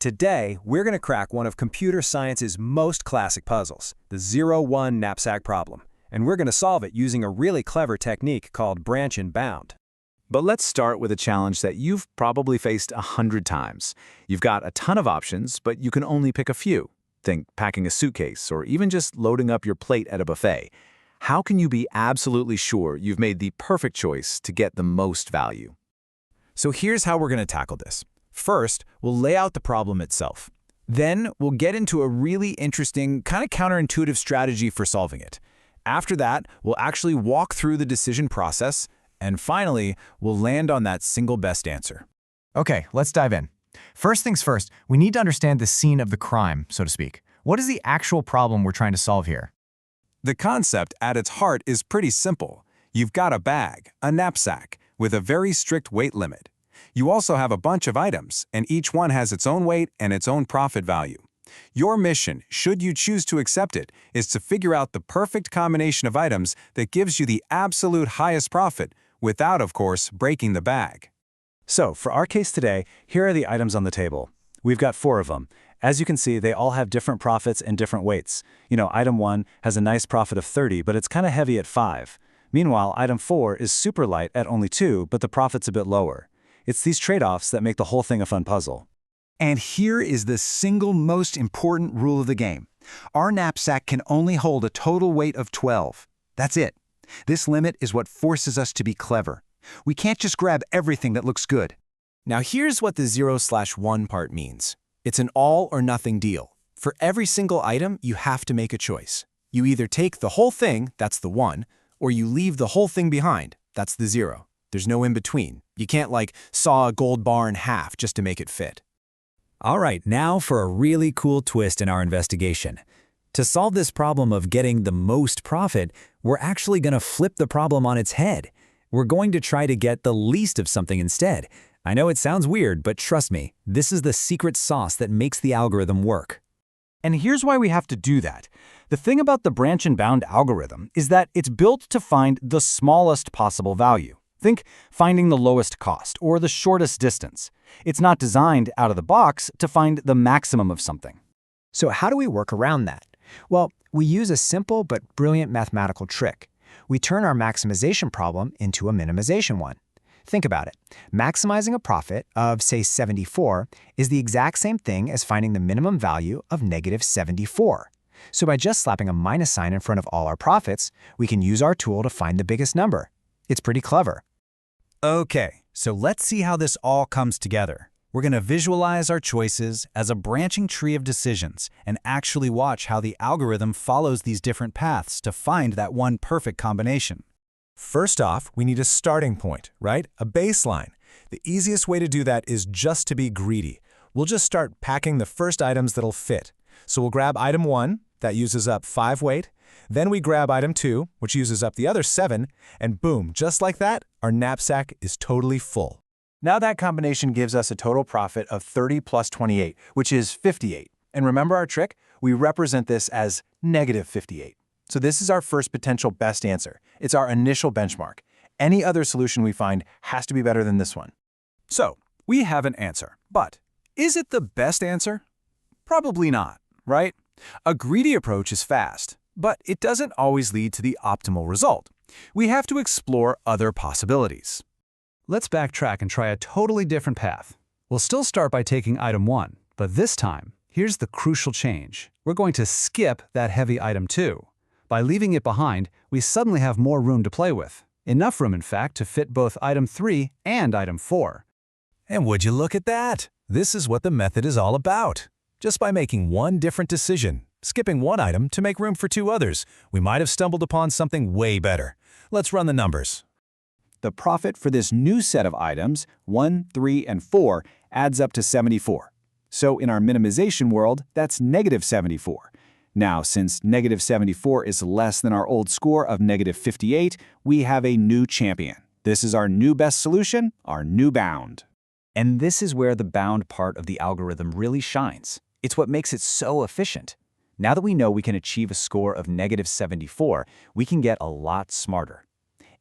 Today, we're going to crack one of computer science's most classic puzzles, the 0-1 knapsack problem, and we're going to solve it using a really clever technique called branch and bound. But let's start with a challenge that you've probably faced 100 times. You've got a ton of options, but you can only pick a few. Think packing a suitcase or even just loading up your plate at a buffet. How can you be absolutely sure you've made the perfect choice to get the most value? So here's how we're going to tackle this. First, we'll lay out the problem itself. Then, we'll get into a really interesting, kind of counterintuitive strategy for solving it. After that, we'll actually walk through the decision process, and finally, we'll land on that single best answer. Okay, let's dive in. First things first, we need to understand the scene of the crime, so to speak. What is the actual problem we're trying to solve here? The concept at its heart is pretty simple. You've got a bag, a knapsack, with a very strict weight limit. You also have a bunch of items, and each one has its own weight and its own profit value. Your mission, should you choose to accept it, is to figure out the perfect combination of items that gives you the absolute highest profit, without, of course, breaking the bag. So, for our case today, here are the items on the table. We've got 4 of them. As you can see, they all have different profits and different weights. Item 1 has a nice profit of 30, but it's kind of heavy at 5. Meanwhile, item 4 is super light at only 2, but the profit's a bit lower. It's these trade-offs that make the whole thing a fun puzzle. And here is the single most important rule of the game. Our knapsack can only hold a total weight of 12. That's it. This limit is what forces us to be clever. We can't just grab everything that looks good. Now here's what the 0/1 part means. It's an all or nothing deal. For every single item, you have to make a choice. You either take the whole thing, that's the 1, or you leave the whole thing behind, that's the 0. There's no in-between. You can't, saw a gold bar in half just to make it fit. All right, now for a really cool twist in our investigation. To solve this problem of getting the most profit, we're actually going to flip the problem on its head. We're going to try to get the least of something instead. I know it sounds weird, but trust me, this is the secret sauce that makes the algorithm work. And here's why we have to do that. The thing about the branch and bound algorithm is that it's built to find the smallest possible value. Think finding the lowest cost or the shortest distance. It's not designed out of the box to find the maximum of something. So how do we work around that? Well, we use a simple but brilliant mathematical trick. We turn our maximization problem into a minimization one. Think about it. Maximizing a profit of, say, 74 is the exact same thing as finding the minimum value of -74. So by just slapping a minus sign in front of all our profits, we can use our tool to find the biggest number. It's pretty clever. Okay, so let's see how this all comes together. We're going to visualize our choices as a branching tree of decisions and actually watch how the algorithm follows these different paths to find that one perfect combination. First off, we need a starting point, right? A baseline. The easiest way to do that is just to be greedy. We'll just start packing the first items that'll fit. So we'll grab item 1, that uses up 5 weight. Then we grab item 2, which uses up the other 7, and boom, just like that, our knapsack is totally full. Now that combination gives us a total profit of 30 plus 28, which is 58. And remember our trick? We represent this as -58. So this is our first potential best answer. It's our initial benchmark. Any other solution we find has to be better than this one. So, we have an answer. But is it the best answer? Probably not, right? A greedy approach is fast, but it doesn't always lead to the optimal result. We have to explore other possibilities. Let's backtrack and try a totally different path. We'll still start by taking item 1, but this time, here's the crucial change. We're going to skip that heavy item 2. By leaving it behind, we suddenly have more room to play with. Enough room, in fact, to fit both item 3 and item 4. And would you look at that? This is what the method is all about. Just by making one different decision, skipping one item to make room for 2 others, we might have stumbled upon something way better. Let's run the numbers. The profit for this new set of items, 1, 3, and 4, adds up to 74. So in our minimization world, that's -74. Now, since -74 is less than our old score of -58, we have a new champion. This is our new best solution, our new bound. And this is where the bound part of the algorithm really shines. It's what makes it so efficient. Now that we know we can achieve a score of -74, we can get a lot smarter.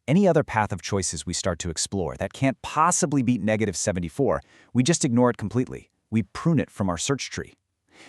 Any other path of choices we start to explore that can't possibly beat -74, we just ignore it completely. we prune it from our search tree.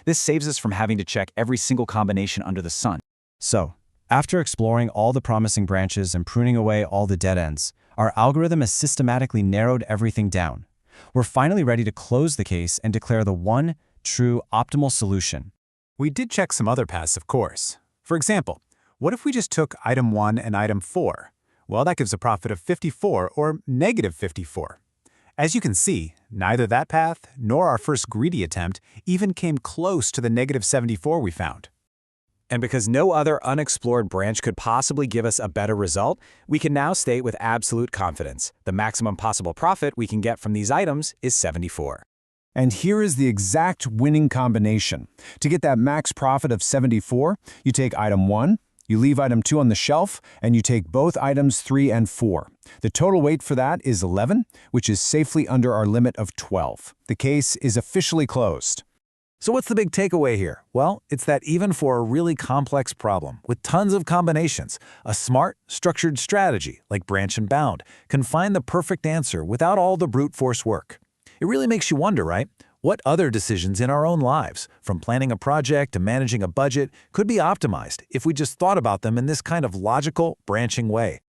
This saves us from having to check every single combination under the sun. So, after exploring all the promising branches and pruning away all the dead ends, our algorithm has systematically narrowed everything down. We're finally ready to close the case and declare the one true optimal solution. We did check some other paths, of course. For example, what if we just took item 1 and item 4? Well, that gives a profit of 54 or negative 54. As you can see, neither that path nor our first greedy attempt even came close to the negative 74 we found. And because no other unexplored branch could possibly give us a better result, we can now state with absolute confidence the maximum possible profit we can get from these items is 74. And here is the exact winning combination. To get that max profit of 74, you take item 1, you leave item 2 on the shelf, and you take both items 3 and 4. The total weight for that is 11, which is safely under our limit of 12. The case is officially closed. So what's the big takeaway here? Well, it's that even for a really complex problem with tons of combinations, a smart, structured strategy like branch and bound can find the perfect answer without all the brute force work. It really makes you wonder, right? What other decisions in our own lives, from planning a project to managing a budget, could be optimized if we just thought about them in this kind of logical, branching way?